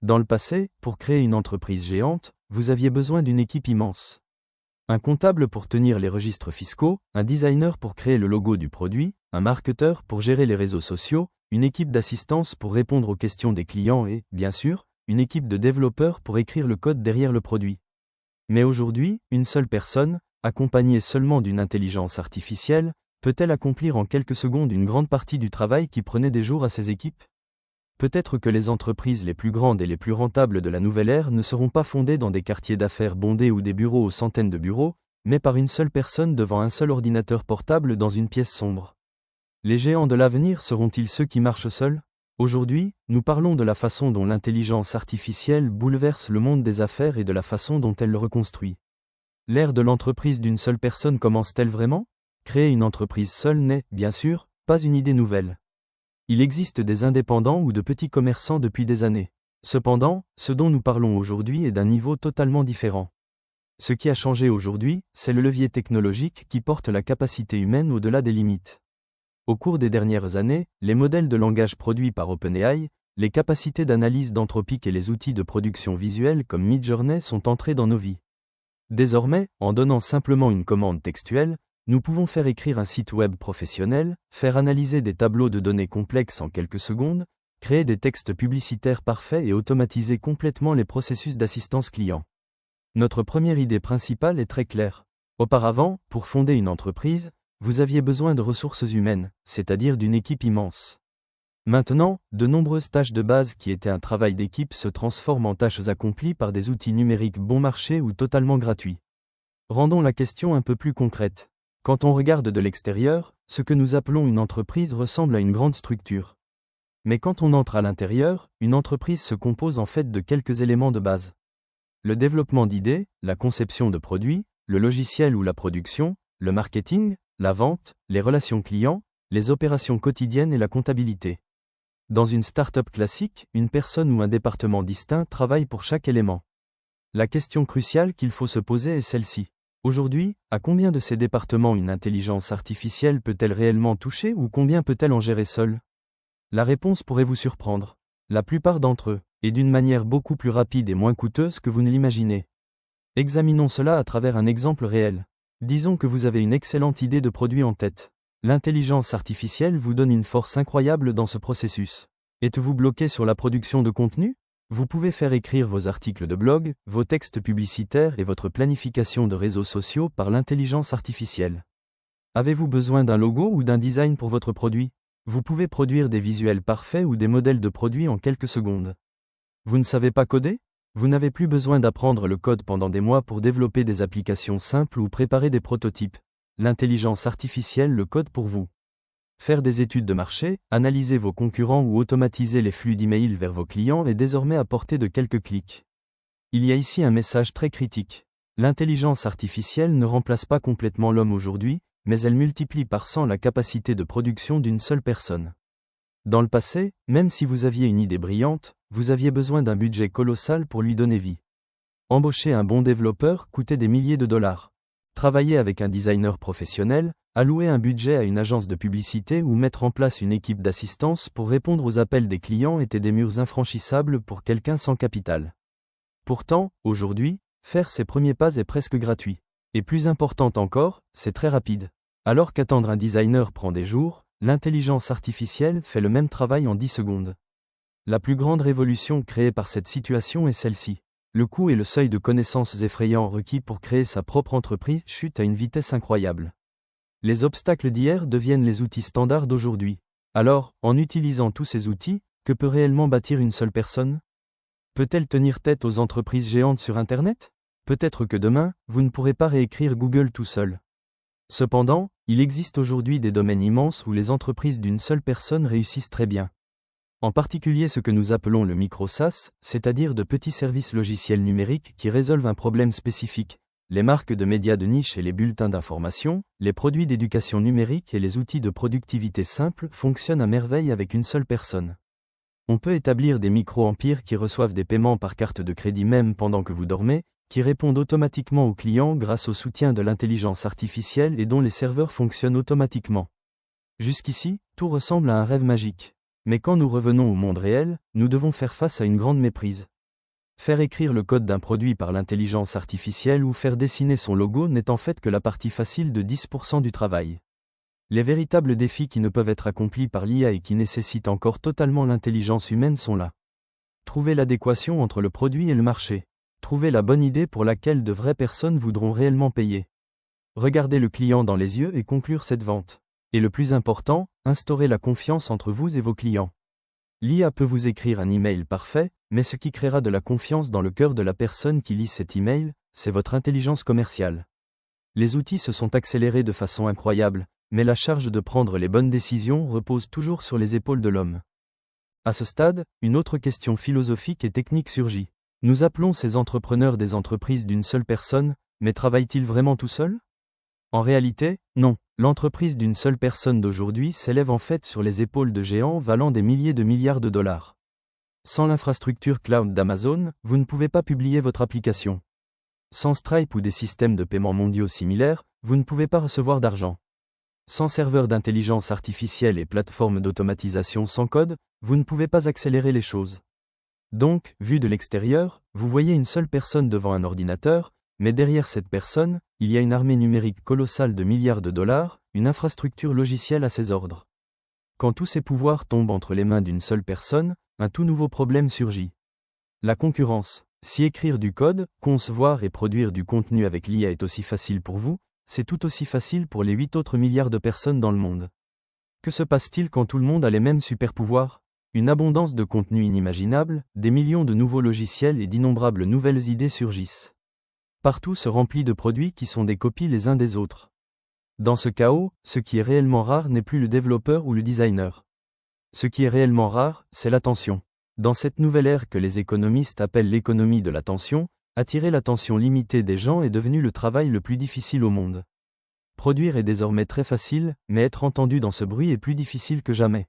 Dans le passé, pour créer une entreprise géante, vous aviez besoin d'une équipe immense. Un comptable pour tenir les registres fiscaux, un designer pour créer le logo du produit, un marketeur pour gérer les réseaux sociaux, une équipe d'assistance pour répondre aux questions des clients et, bien sûr, une équipe de développeurs pour écrire le code derrière le produit. Mais aujourd'hui, une seule personne, accompagnée seulement d'une intelligence artificielle, peut-elle accomplir en quelques secondes une grande partie du travail qui prenait des jours à ses équipes ? Peut-être que les entreprises les plus grandes et les plus rentables de la nouvelle ère ne seront pas fondées dans des quartiers d'affaires bondés ou des bureaux aux centaines de bureaux, mais par une seule personne devant un seul ordinateur portable dans une pièce sombre. Les géants de l'avenir seront-ils ceux qui marchent seuls ? Aujourd'hui, nous parlons de la façon dont l'intelligence artificielle bouleverse le monde des affaires et de la façon dont elle le reconstruit. L'ère de l'entreprise d'une seule personne commence-t-elle vraiment ? Créer une entreprise seule n'est, bien sûr, pas une idée nouvelle. Il existe des indépendants ou de petits commerçants depuis des années. Cependant, ce dont nous parlons aujourd'hui est d'un niveau totalement différent. Ce qui a changé aujourd'hui, c'est le levier technologique qui porte la capacité humaine au-delà des limites. Au cours des dernières années, les modèles de langage produits par OpenAI, les capacités d'analyse d'Anthropic et les outils de production visuelle comme Midjourney sont entrés dans nos vies. Désormais, en donnant simplement une commande textuelle, nous pouvons faire écrire un site web professionnel, faire analyser des tableaux de données complexes en quelques secondes, créer des textes publicitaires parfaits et automatiser complètement les processus d'assistance client. Notre première idée principale est très claire. Auparavant, pour fonder une entreprise, vous aviez besoin de ressources humaines, c'est-à-dire d'une équipe immense. Maintenant, de nombreuses tâches de base qui étaient un travail d'équipe se transforment en tâches accomplies par des outils numériques bon marché ou totalement gratuits. Rendons la question un peu plus concrète. Quand on regarde de l'extérieur, ce que nous appelons une entreprise ressemble à une grande structure. Mais quand on entre à l'intérieur, une entreprise se compose en fait de quelques éléments de base. Le développement d'idées, la conception de produits, le logiciel ou la production, le marketing, la vente, les relations clients, les opérations quotidiennes et la comptabilité. Dans une start-up classique, une personne ou un département distinct travaille pour chaque élément. La question cruciale qu'il faut se poser est celle-ci. Aujourd'hui, à combien de ces départements une intelligence artificielle peut-elle réellement toucher ou combien peut-elle en gérer seule ? La réponse pourrait vous surprendre. La plupart d'entre eux, et d'une manière beaucoup plus rapide et moins coûteuse que vous ne l'imaginez. Examinons cela à travers un exemple réel. Disons que vous avez une excellente idée de produit en tête. L'intelligence artificielle vous donne une force incroyable dans ce processus. Êtes-vous bloqué sur la production de contenu ? Vous pouvez faire écrire vos articles de blog, vos textes publicitaires et votre planification de réseaux sociaux par l'intelligence artificielle. Avez-vous besoin d'un logo ou d'un design pour votre produit ? Vous pouvez produire des visuels parfaits ou des modèles de produits en quelques secondes. Vous ne savez pas coder ? Vous n'avez plus besoin d'apprendre le code pendant des mois pour développer des applications simples ou préparer des prototypes. L'intelligence artificielle le code pour vous. Faire des études de marché, analyser vos concurrents ou automatiser les flux d'emails vers vos clients est désormais à portée de quelques clics. Il y a ici un message très critique. L'intelligence artificielle ne remplace pas complètement l'homme aujourd'hui, mais elle multiplie par 100 la capacité de production d'une seule personne. Dans le passé, même si vous aviez une idée brillante, vous aviez besoin d'un budget colossal pour lui donner vie. Embaucher un bon développeur coûtait des milliers de dollars. Travailler avec un designer professionnel, allouer un budget à une agence de publicité ou mettre en place une équipe d'assistance pour répondre aux appels des clients étaient des murs infranchissables pour quelqu'un sans capital. Pourtant, aujourd'hui, faire ses premiers pas est presque gratuit. Et plus important encore, c'est très rapide. Alors qu'attendre un designer prend des jours, l'intelligence artificielle fait le même travail en 10 secondes. La plus grande révolution créée par cette situation est celle-ci. Le coût et le seuil de connaissances effrayants requis pour créer sa propre entreprise chutent à une vitesse incroyable. Les obstacles d'hier deviennent les outils standards d'aujourd'hui. Alors, en utilisant tous ces outils, que peut réellement bâtir une seule personne ? Peut-elle tenir tête aux entreprises géantes sur Internet ? Peut-être que demain, vous ne pourrez pas réécrire Google tout seul. Cependant, il existe aujourd'hui des domaines immenses où les entreprises d'une seule personne réussissent très bien. En particulier ce que nous appelons le micro-SaaS, c'est-à-dire de petits services logiciels numériques qui résolvent un problème spécifique. Les marques de médias de niche et les bulletins d'information, les produits d'éducation numérique et les outils de productivité simples fonctionnent à merveille avec une seule personne. On peut établir des micro-empires qui reçoivent des paiements par carte de crédit même pendant que vous dormez, qui répondent automatiquement aux clients grâce au soutien de l'intelligence artificielle et dont les serveurs fonctionnent automatiquement. Jusqu'ici, tout ressemble à un rêve magique. Mais quand nous revenons au monde réel, nous devons faire face à une grande méprise. Faire écrire le code d'un produit par l'intelligence artificielle ou faire dessiner son logo n'est en fait que la partie facile de 10% du travail. Les véritables défis qui ne peuvent être accomplis par l'IA et qui nécessitent encore totalement l'intelligence humaine sont là. Trouver l'adéquation entre le produit et le marché. Trouver la bonne idée pour laquelle de vraies personnes voudront réellement payer. Regarder le client dans les yeux et conclure cette vente. Et le plus important, instaurer la confiance entre vous et vos clients. L'IA peut vous écrire un email parfait, mais ce qui créera de la confiance dans le cœur de la personne qui lit cet email, c'est votre intelligence commerciale. Les outils se sont accélérés de façon incroyable, mais la charge de prendre les bonnes décisions repose toujours sur les épaules de l'homme. À ce stade, une autre question philosophique et technique surgit. Nous appelons ces entrepreneurs des entreprises d'une seule personne, mais travaillent-ils vraiment tout seuls ? En réalité, non. L'entreprise d'une seule personne d'aujourd'hui s'élève en fait sur les épaules de géants valant des milliers de milliards de dollars. Sans l'infrastructure cloud d'Amazon, vous ne pouvez pas publier votre application. Sans Stripe ou des systèmes de paiement mondiaux similaires, vous ne pouvez pas recevoir d'argent. Sans serveurs d'intelligence artificielle et plateformes d'automatisation sans code, vous ne pouvez pas accélérer les choses. Donc, vu de l'extérieur, vous voyez une seule personne devant un ordinateur, mais derrière cette personne, il y a une armée numérique colossale de milliards de dollars, une infrastructure logicielle à ses ordres. Quand tous ces pouvoirs tombent entre les mains d'une seule personne, un tout nouveau problème surgit. La concurrence. Si écrire du code, concevoir et produire du contenu avec l'IA est aussi facile pour vous, c'est tout aussi facile pour les 8 autres milliards de personnes dans le monde. Que se passe-t-il quand tout le monde a les mêmes super-pouvoirs ? Une abondance de contenu inimaginable, des millions de nouveaux logiciels et d'innombrables nouvelles idées surgissent. Partout se remplit de produits qui sont des copies les uns des autres. Dans ce chaos, ce qui est réellement rare n'est plus le développeur ou le designer. Ce qui est réellement rare, c'est l'attention. Dans cette nouvelle ère que les économistes appellent l'économie de l'attention, attirer l'attention limitée des gens est devenu le travail le plus difficile au monde. Produire est désormais très facile, mais être entendu dans ce bruit est plus difficile que jamais.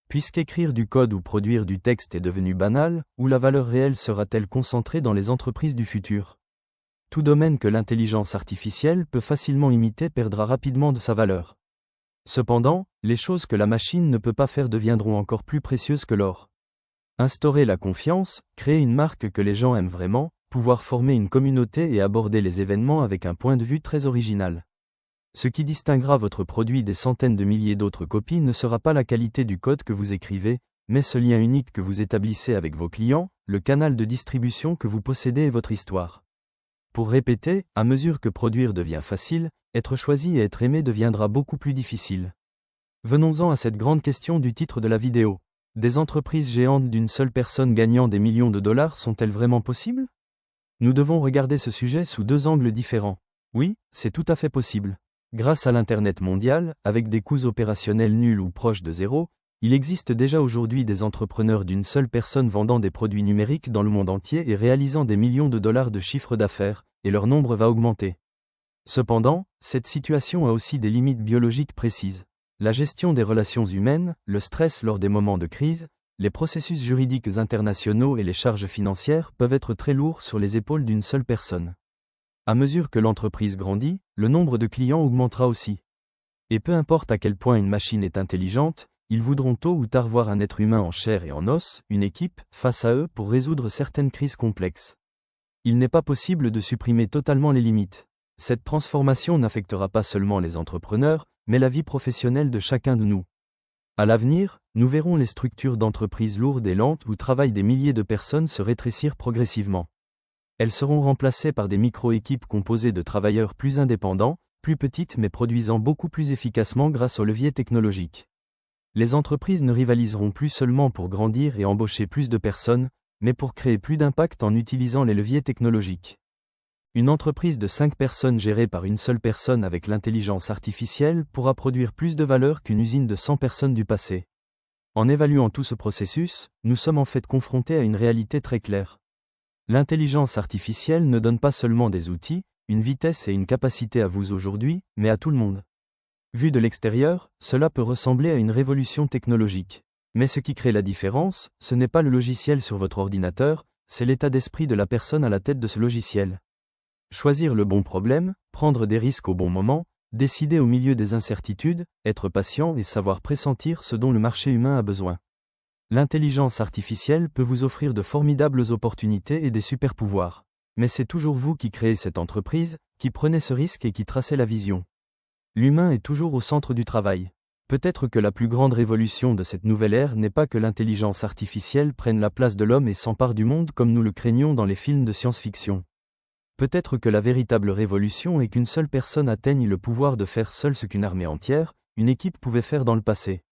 Puisqu'écrire du code ou produire du texte est devenu banal, où la valeur réelle sera-t-elle concentrée dans les entreprises du futur ? Tout domaine que l'intelligence artificielle peut facilement imiter perdra rapidement de sa valeur. Cependant, les choses que la machine ne peut pas faire deviendront encore plus précieuses que l'or. Instaurer la confiance, créer une marque que les gens aiment vraiment, pouvoir former une communauté et aborder les événements avec un point de vue très original. Ce qui distinguera votre produit des centaines de milliers d'autres copies ne sera pas la qualité du code que vous écrivez, mais ce lien unique que vous établissez avec vos clients, le canal de distribution que vous possédez et votre histoire. Pour répéter, à mesure que produire devient facile, être choisi et être aimé deviendra beaucoup plus difficile. Venons-en à cette grande question du titre de la vidéo. Des entreprises géantes d'une seule personne gagnant des millions de dollars sont-elles vraiment possibles ? Nous devons regarder ce sujet sous deux angles différents. Oui, c'est tout à fait possible. Grâce à l'Internet mondial, avec des coûts opérationnels nuls ou proches de zéro, il existe déjà aujourd'hui des entrepreneurs d'une seule personne vendant des produits numériques dans le monde entier et réalisant des millions de dollars de chiffre d'affaires, et leur nombre va augmenter. Cependant, cette situation a aussi des limites biologiques précises. La gestion des relations humaines, le stress lors des moments de crise, les processus juridiques internationaux et les charges financières peuvent être très lourds sur les épaules d'une seule personne. À mesure que l'entreprise grandit, le nombre de clients augmentera aussi. Et peu importe à quel point une machine est intelligente, ils voudront tôt ou tard voir un être humain en chair et en os, une équipe, face à eux pour résoudre certaines crises complexes. Il n'est pas possible de supprimer totalement les limites. Cette transformation n'affectera pas seulement les entrepreneurs, mais la vie professionnelle de chacun de nous. À l'avenir, nous verrons les structures d'entreprises lourdes et lentes où travaillent des milliers de personnes se rétrécir progressivement. Elles seront remplacées par des micro-équipes composées de travailleurs plus indépendants, plus petites mais produisant beaucoup plus efficacement grâce aux leviers technologiques. Les entreprises ne rivaliseront plus seulement pour grandir et embaucher plus de personnes, mais pour créer plus d'impact en utilisant les leviers technologiques. Une entreprise de 5 personnes gérée par une seule personne avec l'intelligence artificielle pourra produire plus de valeur qu'une usine de 100 personnes du passé. En évaluant tout ce processus, nous sommes en fait confrontés à une réalité très claire. L'intelligence artificielle ne donne pas seulement des outils, une vitesse et une capacité à vous aujourd'hui, mais à tout le monde. Vu de l'extérieur, cela peut ressembler à une révolution technologique. Mais ce qui crée la différence, ce n'est pas le logiciel sur votre ordinateur, c'est l'état d'esprit de la personne à la tête de ce logiciel. Choisir le bon problème, prendre des risques au bon moment, décider au milieu des incertitudes, être patient et savoir pressentir ce dont le marché humain a besoin. L'intelligence artificielle peut vous offrir de formidables opportunités et des super-pouvoirs. Mais c'est toujours vous qui créez cette entreprise, qui prenez ce risque et qui tracez la vision. L'humain est toujours au centre du travail. Peut-être que la plus grande révolution de cette nouvelle ère n'est pas que l'intelligence artificielle prenne la place de l'homme et s'empare du monde comme nous le craignons dans les films de science-fiction. Peut-être que la véritable révolution est qu'une seule personne atteigne le pouvoir de faire seule ce qu'une armée entière, une équipe pouvait faire dans le passé.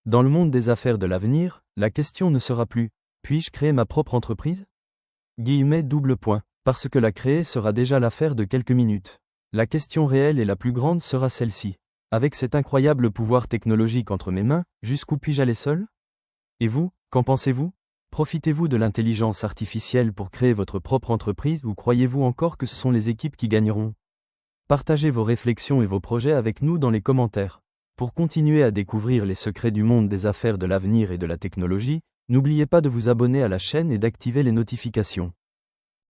Dans le monde des affaires de l'avenir, la question ne sera plus « Puis-je créer ma propre entreprise ?» Parce que la créer sera déjà l'affaire de quelques minutes. La question réelle et la plus grande sera celle-ci. Avec cet incroyable pouvoir technologique entre mes mains, jusqu'où puis-je aller seul ? Et vous, qu'en pensez-vous ? Profitez-vous de l'intelligence artificielle pour créer votre propre entreprise ou croyez-vous encore que ce sont les équipes qui gagneront ? Partagez vos réflexions et vos projets avec nous dans les commentaires. Pour continuer à découvrir les secrets du monde des affaires de l'avenir et de la technologie, n'oubliez pas de vous abonner à la chaîne et d'activer les notifications.